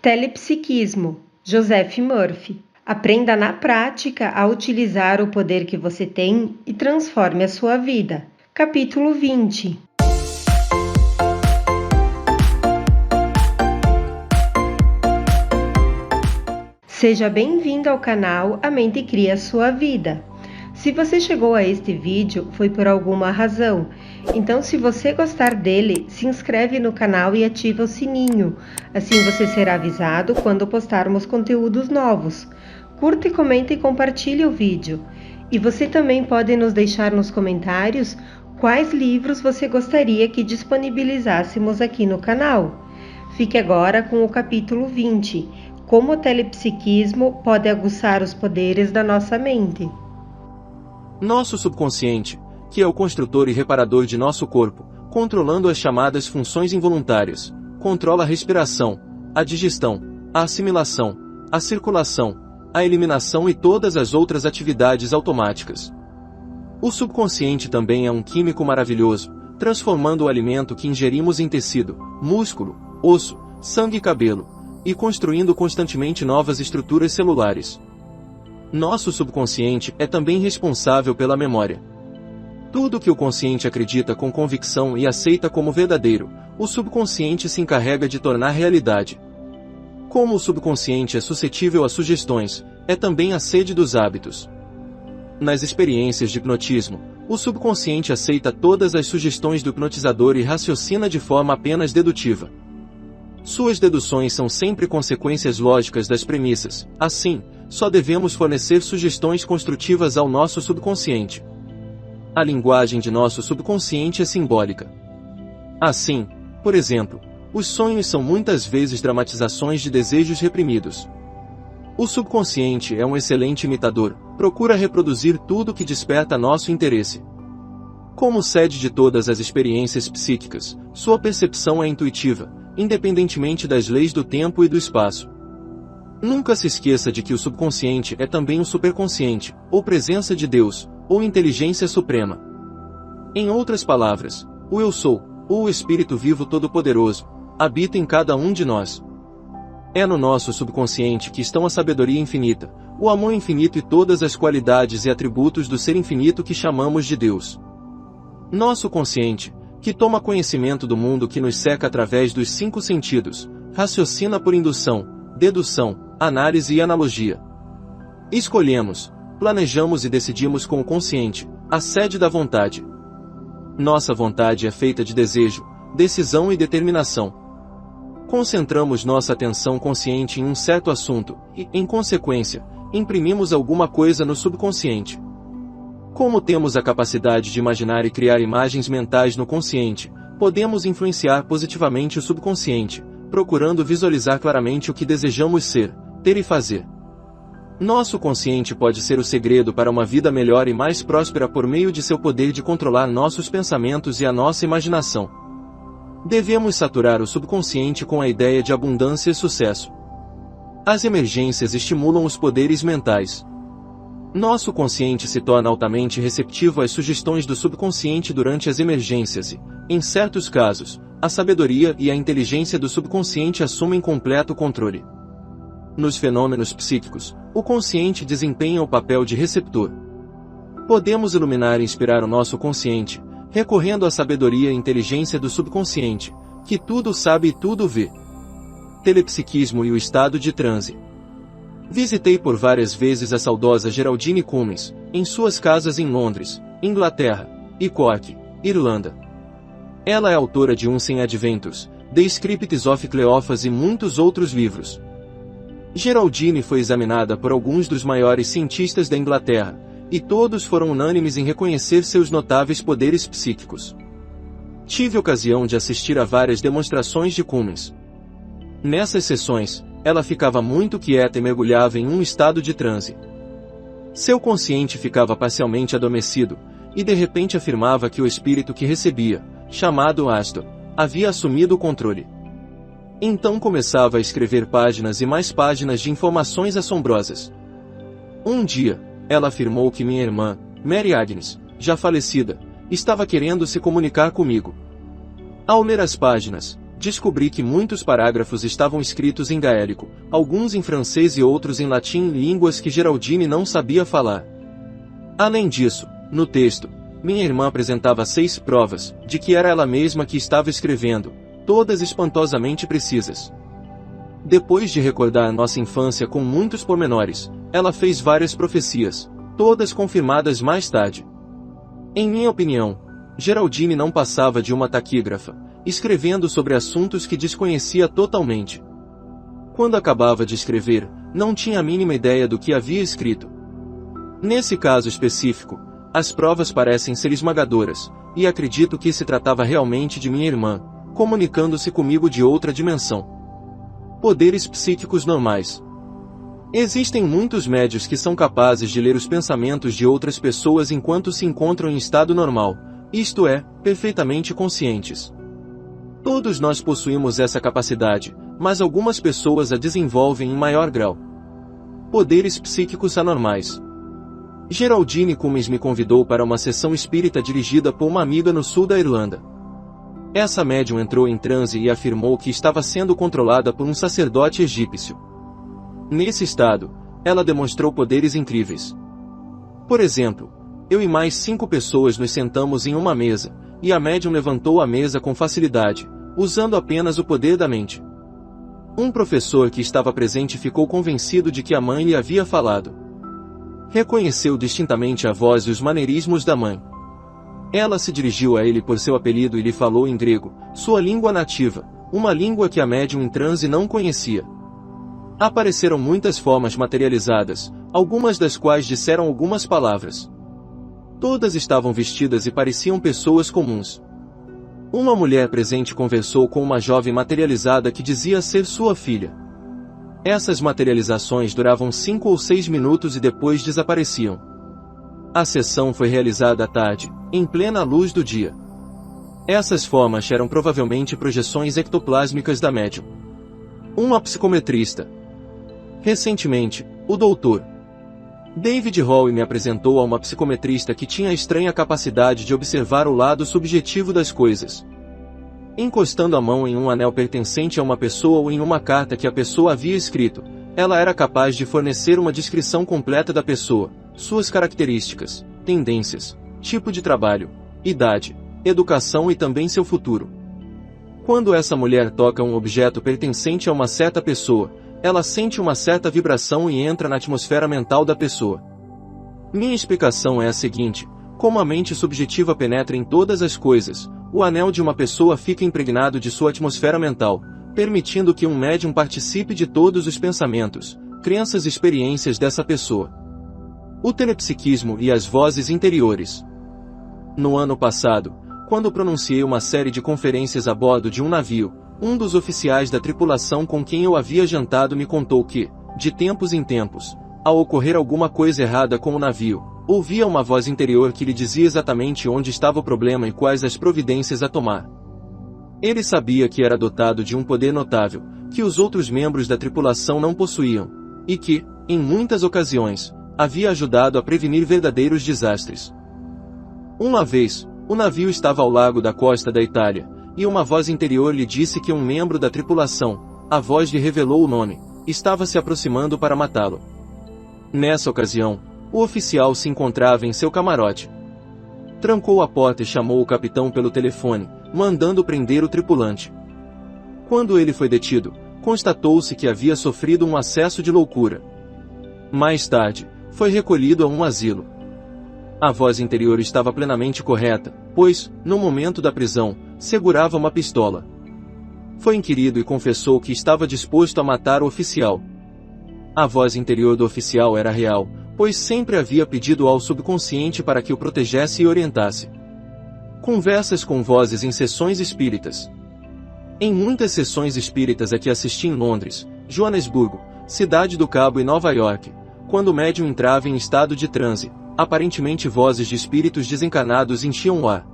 Telepsiquismo, Joseph Murphy. Aprenda na prática a utilizar o poder que você tem e transforme a sua vida. Capítulo 20. Seja bem-vindo ao canal A Mente Cria a Sua Vida. Se você chegou a este vídeo, foi por alguma razão. Então, se você gostar dele, se inscreve no canal e ativa o sininho. Assim você será avisado quando postarmos conteúdos novos. Curta, comenta e compartilhe o vídeo. E você também pode nos deixar nos comentários quais livros você gostaria que disponibilizássemos aqui no canal. Fique agora com o capítulo 20. Como o telepsiquismo pode aguçar os poderes da nossa mente. Nosso subconsciente, que é o construtor e reparador de nosso corpo, controlando as chamadas funções involuntárias, controla a respiração, a digestão, a assimilação, a circulação, a eliminação e todas as outras atividades automáticas. O subconsciente também é um químico maravilhoso, transformando o alimento que ingerimos em tecido, músculo, osso, sangue e cabelo, e construindo constantemente novas estruturas celulares. Nosso subconsciente é também responsável pela memória. Tudo que o consciente acredita com convicção e aceita como verdadeiro, o subconsciente se encarrega de tornar realidade. Como o subconsciente é suscetível a sugestões, é também a sede dos hábitos. Nas experiências de hipnotismo, o subconsciente aceita todas as sugestões do hipnotizador e raciocina de forma apenas dedutiva. Suas deduções são sempre consequências lógicas das premissas, assim, só devemos fornecer sugestões construtivas ao nosso subconsciente. A linguagem de nosso subconsciente é simbólica. Assim, por exemplo, os sonhos são muitas vezes dramatizações de desejos reprimidos. O subconsciente é um excelente imitador, procura reproduzir tudo que desperta nosso interesse. Como sede de todas as experiências psíquicas, sua percepção é intuitiva, independentemente das leis do tempo e do espaço. Nunca se esqueça de que o subconsciente é também um superconsciente, ou presença de Deus, ou inteligência suprema. Em outras palavras, o Eu Sou, ou o Espírito Vivo Todo-Poderoso, habita em cada um de nós. É no nosso subconsciente que estão a sabedoria infinita, o amor infinito e todas as qualidades e atributos do ser infinito que chamamos de Deus. Nosso consciente, que toma conhecimento do mundo que nos cerca através dos 5 sentidos, raciocina por indução, dedução, análise e analogia. Escolhemos, planejamos e decidimos com o consciente, a sede da vontade. Nossa vontade é feita de desejo, decisão e determinação. Concentramos nossa atenção consciente em um certo assunto e, em consequência, imprimimos alguma coisa no subconsciente. Como temos a capacidade de imaginar e criar imagens mentais no consciente, podemos influenciar positivamente o subconsciente, procurando visualizar claramente o que desejamos ser, ter e fazer. Nosso consciente pode ser o segredo para uma vida melhor e mais próspera por meio de seu poder de controlar nossos pensamentos e a nossa imaginação. Devemos saturar o subconsciente com a ideia de abundância e sucesso. As emergências estimulam os poderes mentais. Nosso consciente se torna altamente receptivo às sugestões do subconsciente durante as emergências e, em certos casos, a sabedoria e a inteligência do subconsciente assumem completo controle. Nos fenômenos psíquicos, o consciente desempenha o papel de receptor. Podemos iluminar e inspirar o nosso consciente, recorrendo à sabedoria e inteligência do subconsciente, que tudo sabe e tudo vê. Telepsiquismo e o estado de transe. Visitei por várias vezes a saudosa Geraldine Cummins, em suas casas em Londres, Inglaterra, e Cork, Irlanda. Ela é autora de Unseen Adventures, The Scripts of Cleophas e muitos outros livros. Geraldine foi examinada por alguns dos maiores cientistas da Inglaterra, e todos foram unânimes em reconhecer seus notáveis poderes psíquicos. Tive ocasião de assistir a várias demonstrações de Cummins. Nessas sessões, ela ficava muito quieta e mergulhava em um estado de transe. Seu consciente ficava parcialmente adormecido, e de repente afirmava que o espírito que recebia, chamado Astor, havia assumido o controle. Então começava a escrever páginas e mais páginas de informações assombrosas. Um dia, ela afirmou que minha irmã, Mary Agnes, já falecida, estava querendo se comunicar comigo. Ao ler as páginas, descobri que muitos parágrafos estavam escritos em gaélico, alguns em francês e outros em latim, línguas que Geraldine não sabia falar. Além disso, no texto, minha irmã apresentava 6 provas de que era ela mesma que estava escrevendo, todas espantosamente precisas. Depois de recordar nossa infância com muitos pormenores, ela fez várias profecias, todas confirmadas mais tarde. Em minha opinião, Geraldine não passava de uma taquígrafa, escrevendo sobre assuntos que desconhecia totalmente. Quando acabava de escrever, não tinha a mínima ideia do que havia escrito. Nesse caso específico, as provas parecem ser esmagadoras, e acredito que se tratava realmente de minha irmã, comunicando-se comigo de outra dimensão. Poderes psíquicos normais. Existem muitos médios que são capazes de ler os pensamentos de outras pessoas enquanto se encontram em estado normal, isto é, perfeitamente conscientes. Todos nós possuímos essa capacidade, mas algumas pessoas a desenvolvem em maior grau. Poderes psíquicos anormais. Geraldine Cummins me convidou para uma sessão espírita dirigida por uma amiga no sul da Irlanda. Essa médium entrou em transe e afirmou que estava sendo controlada por um sacerdote egípcio. Nesse estado, ela demonstrou poderes incríveis. Por exemplo, eu e mais 5 pessoas nos sentamos em uma mesa, e a médium levantou a mesa com facilidade, usando apenas o poder da mente. Um professor que estava presente ficou convencido de que a mãe lhe havia falado. Reconheceu distintamente a voz e os maneirismos da mãe. Ela se dirigiu a ele por seu apelido e lhe falou em grego, sua língua nativa, uma língua que a médium em transe não conhecia. Apareceram muitas formas materializadas, algumas das quais disseram algumas palavras. Todas estavam vestidas e pareciam pessoas comuns. Uma mulher presente conversou com uma jovem materializada que dizia ser sua filha. Essas materializações duravam 5 ou 6 minutos e depois desapareciam. A sessão foi realizada à tarde, em plena luz do dia. Essas formas eram provavelmente projeções ectoplásmicas da médium. Uma psicometrista. Recentemente, o Dr. David Hall me apresentou a uma psicometrista que tinha a estranha capacidade de observar o lado subjetivo das coisas. Encostando a mão em um anel pertencente a uma pessoa ou em uma carta que a pessoa havia escrito, ela era capaz de fornecer uma descrição completa da pessoa, suas características, tendências, tipo de trabalho, idade, educação e também seu futuro. Quando essa mulher toca um objeto pertencente a uma certa pessoa, ela sente uma certa vibração e entra na atmosfera mental da pessoa. Minha explicação é a seguinte: como a mente subjetiva penetra em todas as coisas, o anel de uma pessoa fica impregnado de sua atmosfera mental, permitindo que um médium participe de todos os pensamentos, crenças e experiências dessa pessoa. O telepsiquismo e as vozes interiores. No ano passado, quando pronunciei uma série de conferências a bordo de um navio, um dos oficiais da tripulação com quem eu havia jantado me contou que, de tempos em tempos, ao ocorrer alguma coisa errada com o navio, ouvia uma voz interior que lhe dizia exatamente onde estava o problema e quais as providências a tomar. Ele sabia que era dotado de um poder notável, que os outros membros da tripulação não possuíam, e que, em muitas ocasiões, havia ajudado a prevenir verdadeiros desastres. Uma vez, o navio estava ao largo da costa da Itália, e uma voz interior lhe disse que um membro da tripulação, a voz lhe revelou o nome, estava se aproximando para matá-lo. Nessa ocasião, o oficial se encontrava em seu camarote. Trancou a porta e chamou o capitão pelo telefone, mandando prender o tripulante. Quando ele foi detido, constatou-se que havia sofrido um acesso de loucura. Mais tarde, foi recolhido a um asilo. A voz interior estava plenamente correta, pois, no momento da prisão, segurava uma pistola. Foi inquirido e confessou que estava disposto a matar o oficial. A voz interior do oficial era real, pois sempre havia pedido ao subconsciente para que o protegesse e orientasse. Conversas com vozes em sessões espíritas. Em muitas sessões espíritas a que assisti em Londres, Joanesburgo, Cidade do Cabo e Nova York, quando o médium entrava em estado de transe, aparentemente vozes de espíritos desencarnados enchiam o ar.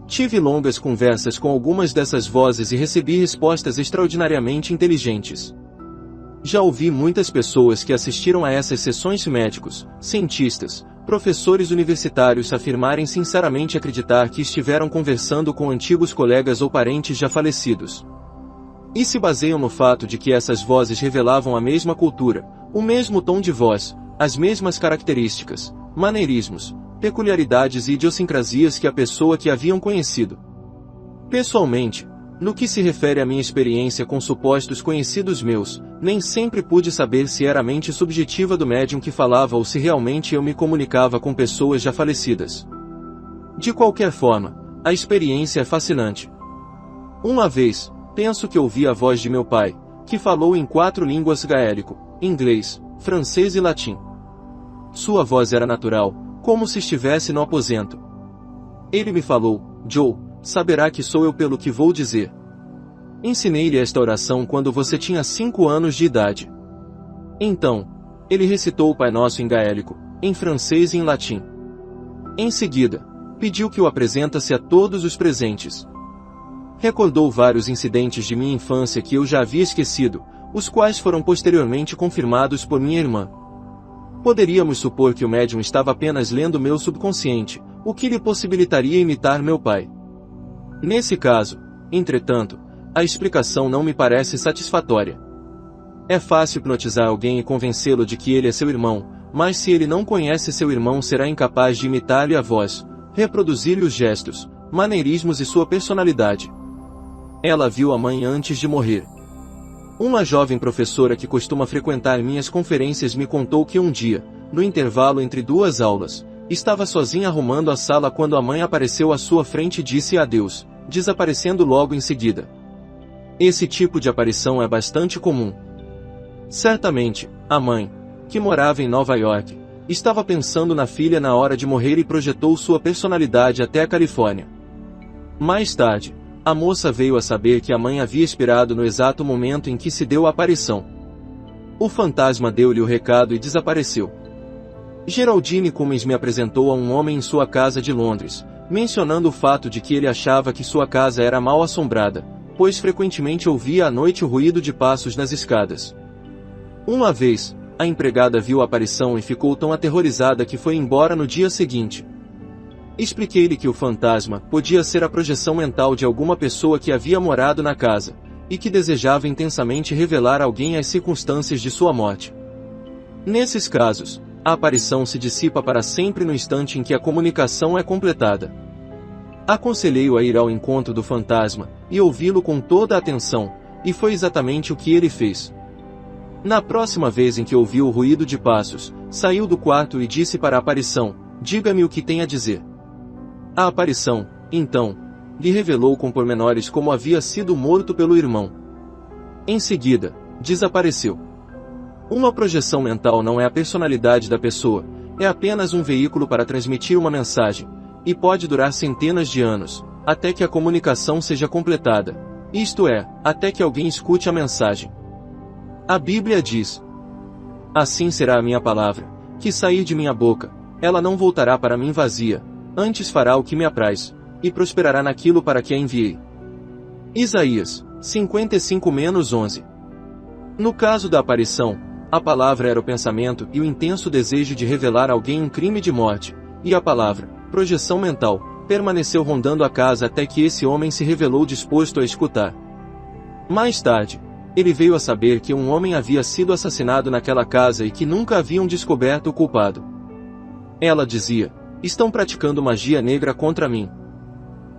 Tive longas conversas com algumas dessas vozes e recebi respostas extraordinariamente inteligentes. Já ouvi muitas pessoas que assistiram a essas sessões médicos, cientistas, professores universitários afirmarem sinceramente acreditar que estiveram conversando com antigos colegas ou parentes já falecidos. E se baseiam no fato de que essas vozes revelavam a mesma cultura, o mesmo tom de voz, as mesmas características, maneirismos, peculiaridades e idiosincrasias que a pessoa que haviam conhecido. Pessoalmente, no que se refere à minha experiência com supostos conhecidos meus, nem sempre pude saber se era a mente subjetiva do médium que falava ou se realmente eu me comunicava com pessoas já falecidas. De qualquer forma, a experiência é fascinante. Uma vez, penso que ouvi a voz de meu pai, que falou em 4 línguas: gaélico, inglês, francês e latim. Sua voz era natural, como se estivesse no aposento. Ele me falou: Joe, saberá que sou eu pelo que vou dizer. Ensinei-lhe esta oração quando você tinha 5 anos de idade. Então, ele recitou o Pai Nosso em gaélico, em francês e em latim. Em seguida, pediu que o apresentasse a todos os presentes. Recordou vários incidentes de minha infância que eu já havia esquecido, os quais foram posteriormente confirmados por minha irmã. Poderíamos supor que o médium estava apenas lendo meu subconsciente, o que lhe possibilitaria imitar meu pai. Nesse caso, entretanto, a explicação não me parece satisfatória. É fácil hipnotizar alguém e convencê-lo de que ele é seu irmão, mas se ele não conhece seu irmão, será incapaz de imitar-lhe a voz, reproduzir-lhe os gestos, maneirismos e sua personalidade. Ela viu a mãe antes de morrer. Uma jovem professora que costuma frequentar minhas conferências me contou que um dia, no intervalo entre 2 aulas, estava sozinha arrumando a sala quando a mãe apareceu à sua frente e disse adeus, desaparecendo logo em seguida. Esse tipo de aparição é bastante comum. Certamente, a mãe, que morava em Nova York, estava pensando na filha na hora de morrer e projetou sua personalidade até a Califórnia. Mais tarde, a moça veio a saber que a mãe havia expirado no exato momento em que se deu a aparição. O fantasma deu-lhe o recado e desapareceu. Geraldine Cummins me apresentou a um homem em sua casa de Londres, mencionando o fato de que ele achava que sua casa era mal assombrada, pois frequentemente ouvia à noite o ruído de passos nas escadas. Uma vez, a empregada viu a aparição e ficou tão aterrorizada que foi embora no dia seguinte. Expliquei-lhe que o fantasma podia ser a projeção mental de alguma pessoa que havia morado na casa, e que desejava intensamente revelar a alguém as circunstâncias de sua morte. Nesses casos, a aparição se dissipa para sempre no instante em que a comunicação é completada. Aconselhei-o a ir ao encontro do fantasma, e ouvi-lo com toda a atenção, e foi exatamente o que ele fez. Na próxima vez em que ouviu o ruído de passos, saiu do quarto e disse para a aparição: diga-me o que tem a dizer. A aparição, então, lhe revelou com pormenores como havia sido morto pelo irmão. Em seguida, desapareceu. Uma projeção mental não é a personalidade da pessoa, é apenas um veículo para transmitir uma mensagem, e pode durar centenas de anos, até que a comunicação seja completada, isto é, até que alguém escute a mensagem. A Bíblia diz: assim será a minha palavra, que sair de minha boca, ela não voltará para mim vazia, antes fará o que me apraz, e prosperará naquilo para que a enviei. Isaías 55-11. No caso da aparição, a palavra era o pensamento e o intenso desejo de revelar a alguém um crime de morte, e a palavra, projeção mental, permaneceu rondando a casa até que esse homem se revelou disposto a escutar. Mais tarde, ele veio a saber que um homem havia sido assassinado naquela casa e que nunca haviam descoberto o culpado. Ela dizia: estão praticando magia negra contra mim.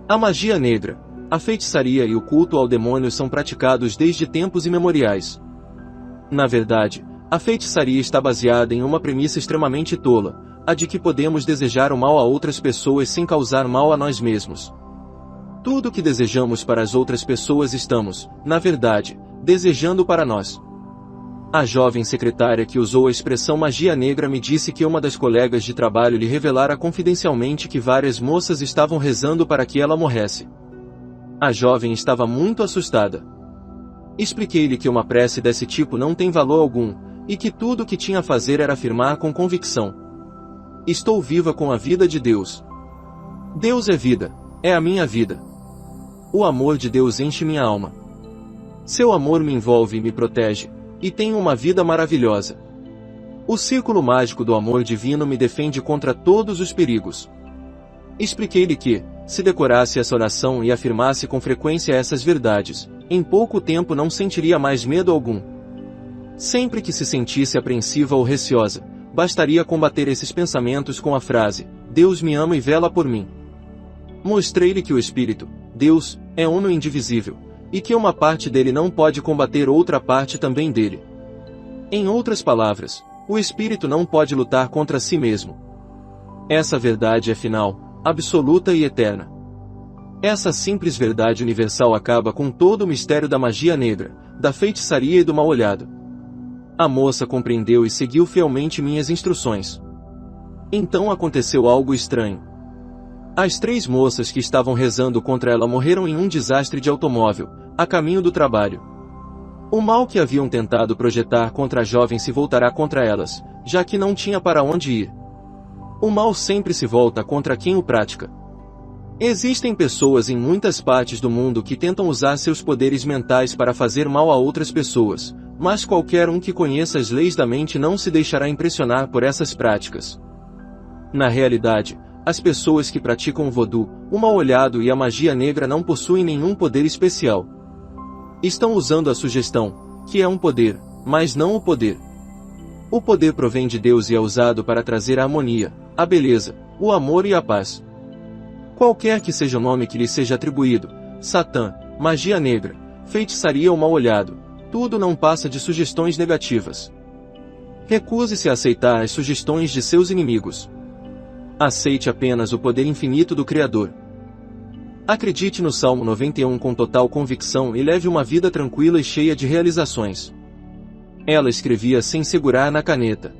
A magia negra, a feitiçaria e o culto ao demônio são praticados desde tempos imemoriais. Na verdade, a feitiçaria está baseada em uma premissa extremamente tola, a de que podemos desejar o mal a outras pessoas sem causar mal a nós mesmos. Tudo o que desejamos para as outras pessoas estamos, na verdade, desejando para nós. A jovem secretária que usou a expressão magia negra me disse que uma das colegas de trabalho lhe revelara confidencialmente que várias moças estavam rezando para que ela morresse. A jovem estava muito assustada. Expliquei-lhe que uma prece desse tipo não tem valor algum, e que tudo o que tinha a fazer era afirmar com convicção: estou viva com a vida de Deus. Deus é vida, é a minha vida. O amor de Deus enche minha alma. Seu amor me envolve e me protege, e tenho uma vida maravilhosa. O círculo mágico do amor divino me defende contra todos os perigos. Expliquei-lhe que, se decorasse essa oração e afirmasse com frequência essas verdades, em pouco tempo não sentiria mais medo algum. Sempre que se sentisse apreensiva ou receosa, bastaria combater esses pensamentos com a frase: Deus me ama e vela por mim. Mostrei-lhe que o Espírito, Deus, é uno e indivisível, e que uma parte dele não pode combater outra parte também dele. Em outras palavras, o Espírito não pode lutar contra si mesmo. Essa verdade é final, absoluta e eterna. Essa simples verdade universal acaba com todo o mistério da magia negra, da feitiçaria e do mal-olhado. A moça compreendeu e seguiu fielmente minhas instruções. Então aconteceu algo estranho. As 3 moças que estavam rezando contra ela morreram em um desastre de automóvel, a caminho do trabalho. O mal que haviam tentado projetar contra a jovem se voltará contra elas, já que não tinha para onde ir. O mal sempre se volta contra quem o pratica. Existem pessoas em muitas partes do mundo que tentam usar seus poderes mentais para fazer mal a outras pessoas, mas qualquer um que conheça as leis da mente não se deixará impressionar por essas práticas. Na realidade, as pessoas que praticam o vodu, o mal-olhado e a magia negra não possuem nenhum poder especial. Estão usando a sugestão, que é um poder, mas não o poder. O poder provém de Deus e é usado para trazer a harmonia, a beleza, o amor e a paz. Qualquer que seja o nome que lhe seja atribuído, Satã, magia negra, feitiçaria ou mal-olhado, tudo não passa de sugestões negativas. Recuse-se a aceitar as sugestões de seus inimigos. Aceite apenas o poder infinito do Criador. Acredite no Salmo 91 com total convicção e leve uma vida tranquila e cheia de realizações. Ela escrevia sem segurar na caneta.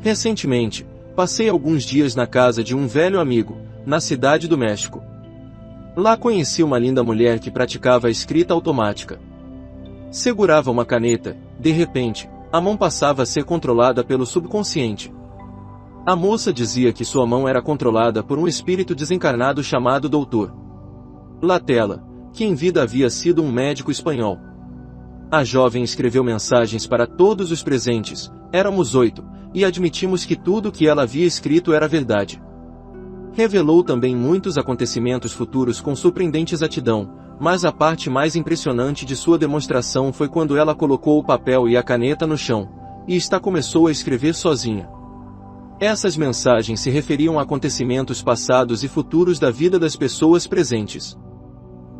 Recentemente, passei alguns dias na casa de um velho amigo, na cidade do México. Lá conheci uma linda mulher que praticava a escrita automática. Segurava uma caneta, de repente, a mão passava a ser controlada pelo subconsciente. A moça dizia que sua mão era controlada por um espírito desencarnado chamado Doutor Latela, que em vida havia sido um médico espanhol. A jovem escreveu mensagens para todos os presentes, éramos 8, e admitimos que tudo o que ela havia escrito era verdade. Revelou também muitos acontecimentos futuros com surpreendente exatidão, mas a parte mais impressionante de sua demonstração foi quando ela colocou o papel e a caneta no chão, e começou a escrever sozinha. Essas mensagens se referiam a acontecimentos passados e futuros da vida das pessoas presentes.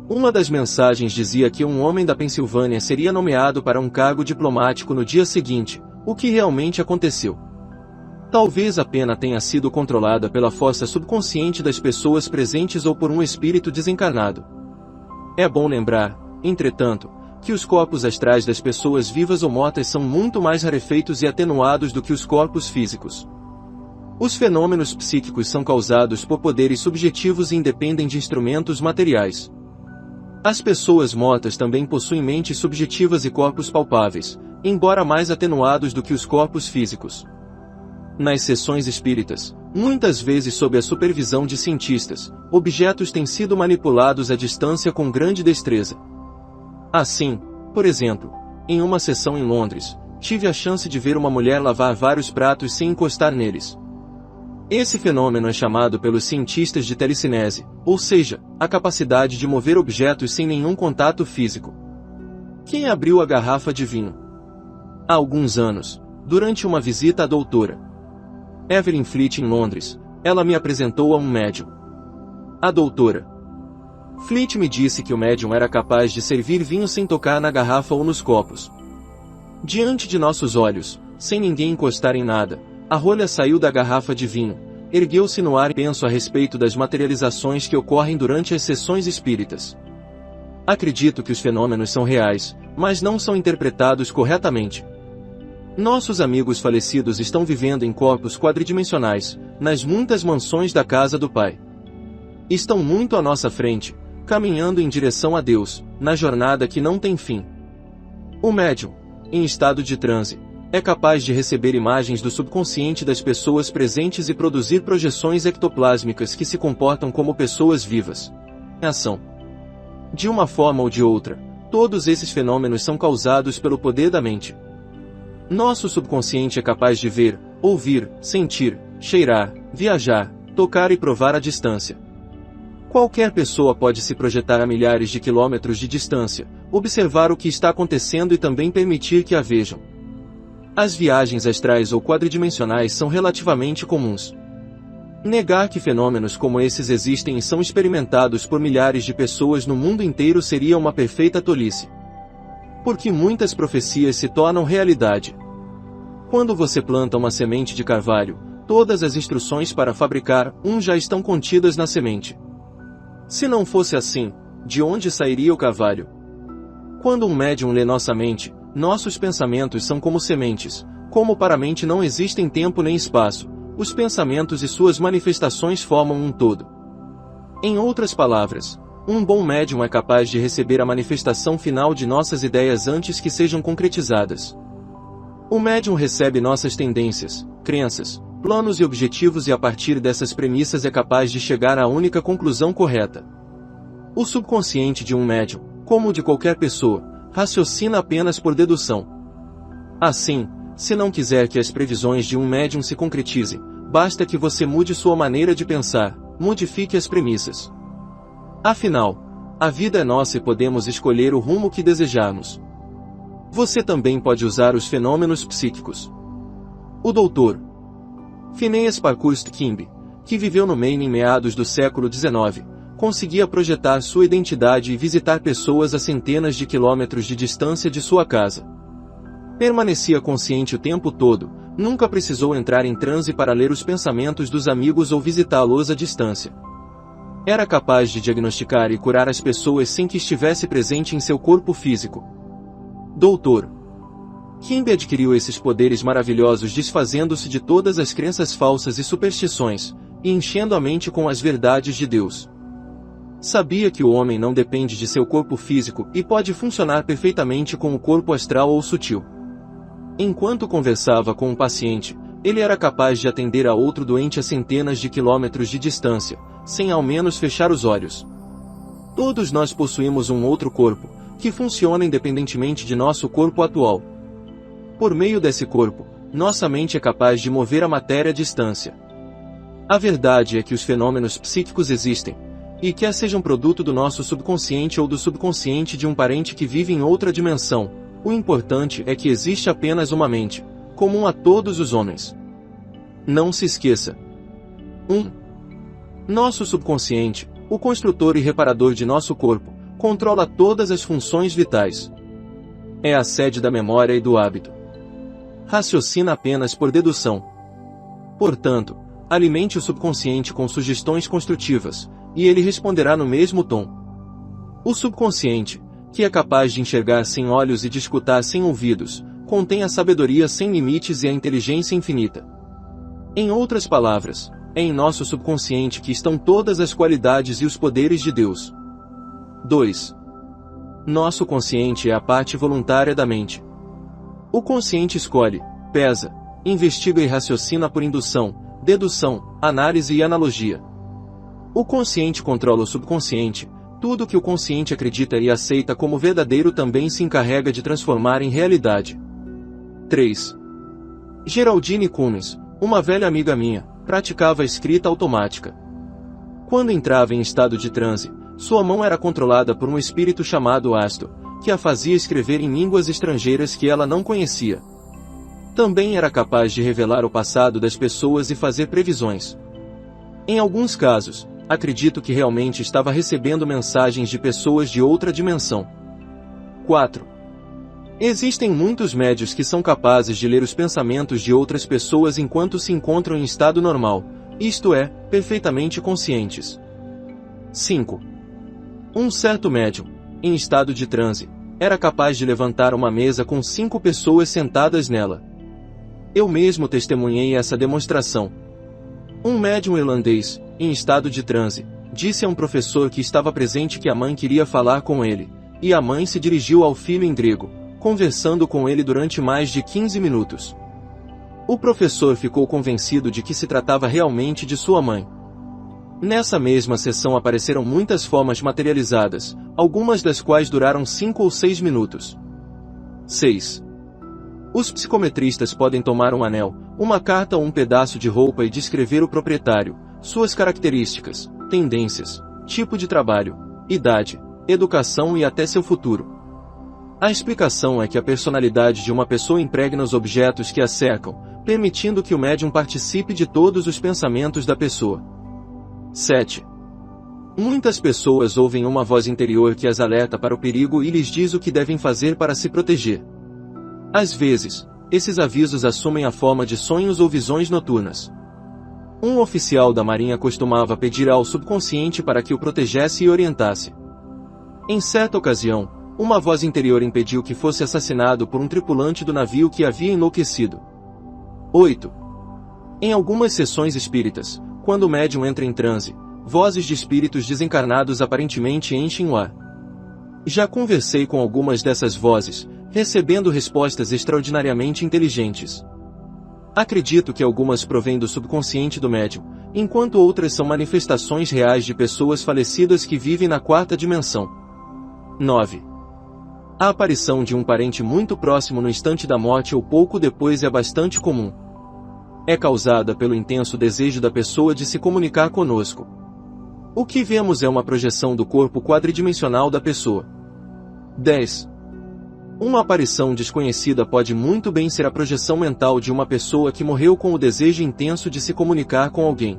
Uma das mensagens dizia que um homem da Pensilvânia seria nomeado para um cargo diplomático no dia seguinte, o que realmente aconteceu. Talvez a pena tenha sido controlada pela força subconsciente das pessoas presentes ou por um espírito desencarnado. É bom lembrar, entretanto, que os corpos astrais das pessoas vivas ou mortas são muito mais rarefeitos e atenuados do que os corpos físicos. Os fenômenos psíquicos são causados por poderes subjetivos e independem de instrumentos materiais. As pessoas mortas também possuem mentes subjetivas e corpos palpáveis, embora mais atenuados do que os corpos físicos. Nas sessões espíritas, muitas vezes sob a supervisão de cientistas, objetos têm sido manipulados à distância com grande destreza. Assim, por exemplo, em uma sessão em Londres, tive a chance de ver uma mulher lavar vários pratos sem encostar neles. Esse fenômeno é chamado pelos cientistas de telecinese, ou seja, a capacidade de mover objetos sem nenhum contato físico. Quem abriu a garrafa de vinho? Há alguns anos, durante uma visita à doutora Evelyn Fleet em Londres, ela me apresentou a um médium. A doutora Fleet me disse que o médium era capaz de servir vinho sem tocar na garrafa ou nos copos. Diante de nossos olhos, sem ninguém encostar em nada, a rolha saiu da garrafa de vinho, ergueu-se no ar e penso a respeito das materializações que ocorrem durante as sessões espíritas. Acredito que os fenômenos são reais, mas não são interpretados corretamente. Nossos amigos falecidos estão vivendo em corpos quadridimensionais, nas muitas mansões da casa do Pai. Estão muito à nossa frente, caminhando em direção a Deus, na jornada que não tem fim. O médium, em estado de transe, é capaz de receber imagens do subconsciente das pessoas presentes e produzir projeções ectoplásmicas que se comportam como pessoas vivas. Em ação. De uma forma ou de outra, todos esses fenômenos são causados pelo poder da mente. Nosso subconsciente é capaz de ver, ouvir, sentir, cheirar, viajar, tocar e provar à distância. Qualquer pessoa pode se projetar a milhares de quilômetros de distância, observar o que está acontecendo e também permitir que a vejam. As viagens astrais ou quadridimensionais são relativamente comuns. Negar que fenômenos como esses existem e são experimentados por milhares de pessoas no mundo inteiro seria uma perfeita tolice. Porque muitas profecias se tornam realidade. Quando você planta uma semente de carvalho, todas as instruções para fabricar um já estão contidas na semente. Se não fosse assim, de onde sairia o carvalho? Quando um médium lê nossa mente, nossos pensamentos são como sementes. Como para a mente não existem tempo nem espaço, os pensamentos e suas manifestações formam um todo. Em outras palavras, um bom médium é capaz de receber a manifestação final de nossas ideias antes que sejam concretizadas. O médium recebe nossas tendências, crenças, planos e objetivos e a partir dessas premissas é capaz de chegar à única conclusão correta. O subconsciente de um médium, como o de qualquer pessoa, raciocina apenas por dedução. Assim, se não quiser que as previsões de um médium se concretizem, basta que você mude sua maneira de pensar, modifique as premissas. Afinal, a vida é nossa e podemos escolher o rumo que desejarmos. Você também pode usar os fenômenos psíquicos. O Dr. Phineas Parkhurst Kimby, que viveu no Maine em meados do século XIX, conseguia projetar sua identidade e visitar pessoas a centenas de quilômetros de distância de sua casa. Permanecia consciente o tempo todo, nunca precisou entrar em transe para ler os pensamentos dos amigos ou visitá-los à distância. Era capaz de diagnosticar e curar as pessoas sem que estivesse presente em seu corpo físico. Dr. Kimby adquiriu esses poderes maravilhosos desfazendo-se de todas as crenças falsas e superstições, e enchendo a mente com as verdades de Deus. Sabia que o homem não depende de seu corpo físico e pode funcionar perfeitamente com o corpo astral ou sutil. Enquanto conversava com um paciente, ele era capaz de atender a outro doente a centenas de quilômetros de distância, sem ao menos fechar os olhos. Todos nós possuímos um outro corpo, que funciona independentemente de nosso corpo atual. Por meio desse corpo, nossa mente é capaz de mover a matéria à distância. A verdade é que os fenômenos psíquicos existem, e quer sejam produto do nosso subconsciente ou do subconsciente de um parente que vive em outra dimensão, o importante é que existe apenas uma mente, comum a todos os homens. Não se esqueça. 1. Nosso subconsciente, o construtor e reparador de nosso corpo, controla todas as funções vitais. É a sede da memória e do hábito. Raciocina apenas por dedução. Portanto, alimente o subconsciente com sugestões construtivas, e ele responderá no mesmo tom. O subconsciente, que é capaz de enxergar sem olhos e de escutar sem ouvidos, contém a sabedoria sem limites e a inteligência infinita. Em outras palavras, é em nosso subconsciente que estão todas as qualidades e os poderes de Deus. 2. Nosso consciente é a parte voluntária da mente. O consciente escolhe, pesa, investiga e raciocina por indução, dedução, análise e analogia. O consciente controla o subconsciente, tudo que o consciente acredita e aceita como verdadeiro também se encarrega de transformar em realidade. 3. Geraldine Cummins, uma velha amiga minha, praticava a escrita automática. Quando entrava em estado de transe, sua mão era controlada por um espírito chamado Astor, que a fazia escrever em línguas estrangeiras que ela não conhecia. Também era capaz de revelar o passado das pessoas e fazer previsões. Em alguns casos, acredito que realmente estava recebendo mensagens de pessoas de outra dimensão. 4. Existem muitos médios que são capazes de ler os pensamentos de outras pessoas enquanto se encontram em estado normal, isto é, perfeitamente conscientes. 5. Um certo médium, em estado de transe, era capaz de levantar uma mesa com 5 pessoas sentadas nela. Eu mesmo testemunhei essa demonstração. Um médium irlandês, em estado de transe, disse a um professor que estava presente que a mãe queria falar com ele, e a mãe se dirigiu ao filho em grego, conversando com ele durante mais de 15 minutos. O professor ficou convencido de que se tratava realmente de sua mãe. Nessa mesma sessão apareceram muitas formas materializadas, algumas das quais duraram 5 ou 6 minutos. 6. Os psicometristas podem tomar um anel, uma carta ou um pedaço de roupa e descrever o proprietário, suas características, tendências, tipo de trabalho, idade, educação e até seu futuro. A explicação é que a personalidade de uma pessoa impregna os objetos que a cercam, permitindo que o médium participe de todos os pensamentos da pessoa. 7. Muitas pessoas ouvem uma voz interior que as alerta para o perigo e lhes diz o que devem fazer para se proteger. Às vezes, esses avisos assumem a forma de sonhos ou visões noturnas. Um oficial da Marinha costumava pedir ao subconsciente para que o protegesse e orientasse. Em certa ocasião, uma voz interior impediu que fosse assassinado por um tripulante do navio que havia enlouquecido. 8. Em algumas sessões espíritas, quando o médium entra em transe, vozes de espíritos desencarnados aparentemente enchem o ar. Já conversei com algumas dessas vozes, recebendo respostas extraordinariamente inteligentes. Acredito que algumas provêm do subconsciente do médium, enquanto outras são manifestações reais de pessoas falecidas que vivem na quarta dimensão. 9. A aparição de um parente muito próximo no instante da morte ou pouco depois é bastante comum. É causada pelo intenso desejo da pessoa de se comunicar conosco. O que vemos é uma projeção do corpo quadridimensional da pessoa. 10. Uma aparição desconhecida pode muito bem ser a projeção mental de uma pessoa que morreu com o desejo intenso de se comunicar com alguém.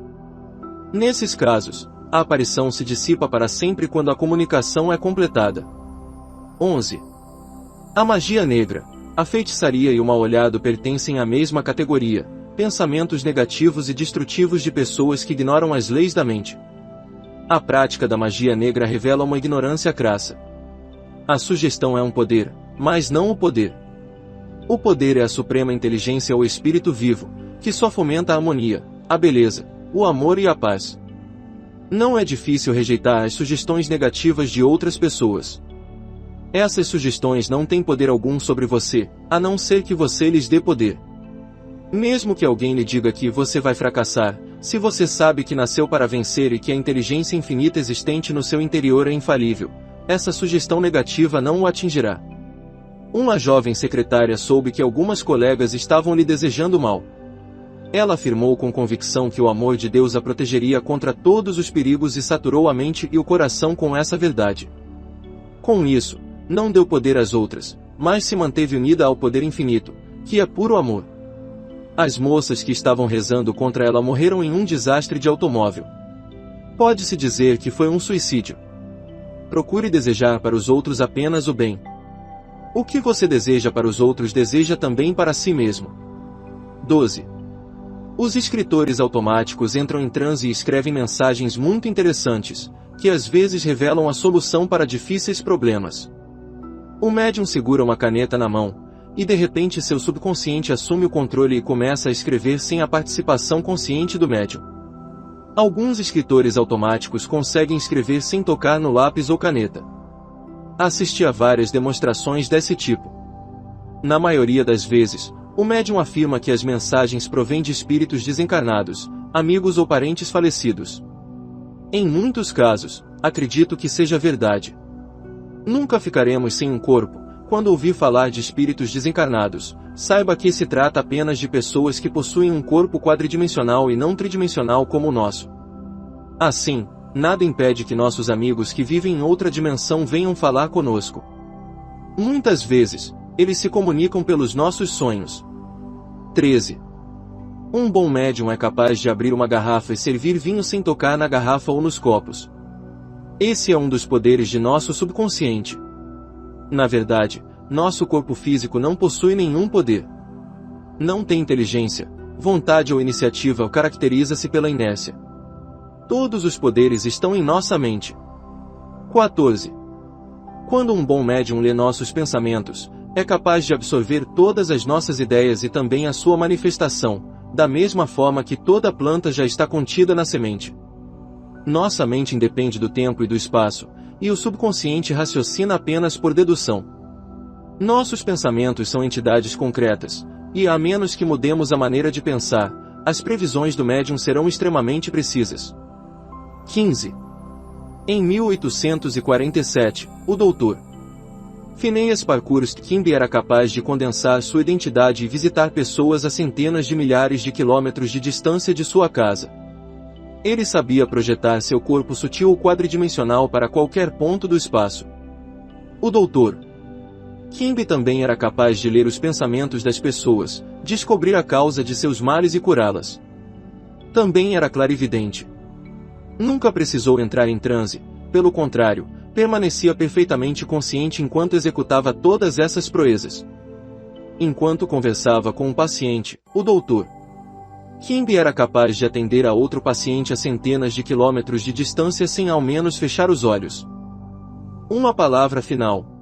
Nesses casos, a aparição se dissipa para sempre quando a comunicação é completada. 11. A magia negra, a feitiçaria e o mal-olhado pertencem à mesma categoria, pensamentos negativos e destrutivos de pessoas que ignoram as leis da mente. A prática da magia negra revela uma ignorância crassa. A sugestão é um poder, mas não o poder. O poder é a suprema inteligência ou espírito vivo, que só fomenta a harmonia, a beleza, o amor e a paz. Não é difícil rejeitar as sugestões negativas de outras pessoas. Essas sugestões não têm poder algum sobre você, a não ser que você lhes dê poder. Mesmo que alguém lhe diga que você vai fracassar, se você sabe que nasceu para vencer e que a inteligência infinita existente no seu interior é infalível, essa sugestão negativa não o atingirá. Uma jovem secretária soube que algumas colegas estavam lhe desejando mal. Ela afirmou com convicção que o amor de Deus a protegeria contra todos os perigos e saturou a mente e o coração com essa verdade. Com isso, não deu poder às outras, mas se manteve unida ao poder infinito, que é puro amor. As moças que estavam rezando contra ela morreram em um desastre de automóvel. Pode-se dizer que foi um suicídio. Procure desejar para os outros apenas o bem. O que você deseja para os outros deseja também para si mesmo. 12. Os escritores automáticos entram em transe e escrevem mensagens muito interessantes, que às vezes revelam a solução para difíceis problemas. O médium segura uma caneta na mão, e de repente seu subconsciente assume o controle e começa a escrever sem a participação consciente do médium. Alguns escritores automáticos conseguem escrever sem tocar no lápis ou caneta. Assisti a várias demonstrações desse tipo. Na maioria das vezes, o médium afirma que as mensagens provêm de espíritos desencarnados, amigos ou parentes falecidos. Em muitos casos, acredito que seja verdade. Nunca ficaremos sem um corpo. Quando ouvir falar de espíritos desencarnados, saiba que se trata apenas de pessoas que possuem um corpo quadridimensional e não tridimensional como o nosso. Assim, nada impede que nossos amigos que vivem em outra dimensão venham falar conosco. Muitas vezes, eles se comunicam pelos nossos sonhos. 13. Um bom médium é capaz de abrir uma garrafa e servir vinho sem tocar na garrafa ou nos copos. Esse é um dos poderes de nosso subconsciente. Na verdade, nosso corpo físico não possui nenhum poder. Não tem inteligência, vontade ou iniciativa, caracteriza-se pela inércia. Todos os poderes estão em nossa mente. 14. Quando um bom médium lê nossos pensamentos, é capaz de absorver todas as nossas ideias e também a sua manifestação, da mesma forma que toda planta já está contida na semente. Nossa mente independe do tempo e do espaço, e o subconsciente raciocina apenas por dedução. Nossos pensamentos são entidades concretas, e a menos que mudemos a maneira de pensar, as previsões do médium serão extremamente precisas. 15. Em 1847, o Dr. Phineas Parkhurst Kimby era capaz de condensar sua identidade e visitar pessoas a centenas de milhares de quilômetros de distância de sua casa. Ele sabia projetar seu corpo sutil ou quadridimensional para qualquer ponto do espaço. O Dr. Kimbe também era capaz de ler os pensamentos das pessoas, descobrir a causa de seus males e curá-las. Também era clarividente. Nunca precisou entrar em transe, pelo contrário, permanecia perfeitamente consciente enquanto executava todas essas proezas. Enquanto conversava com um paciente, o doutor Kimbe era capaz de atender a outro paciente a centenas de quilômetros de distância sem ao menos fechar os olhos. Uma palavra final.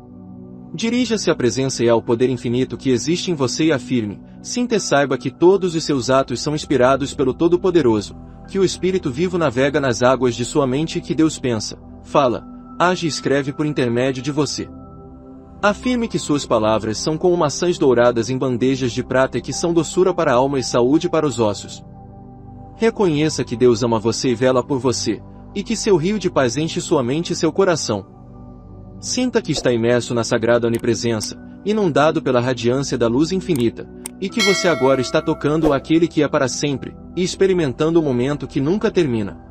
Dirija-se à presença e ao poder infinito que existe em você e afirme: sinta e saiba que todos os seus atos são inspirados pelo Todo-Poderoso, que o Espírito vivo navega nas águas de sua mente e que Deus pensa, fala, age e escreve por intermédio de você. Afirme que suas palavras são como maçãs douradas em bandejas de prata e que são doçura para a alma e saúde para os ossos. Reconheça que Deus ama você e vela por você, e que seu rio de paz enche sua mente e seu coração. Sinta que está imerso na sagrada onipresença, inundado pela radiância da luz infinita, e que você agora está tocando aquele que é para sempre, e experimentando o momento que nunca termina.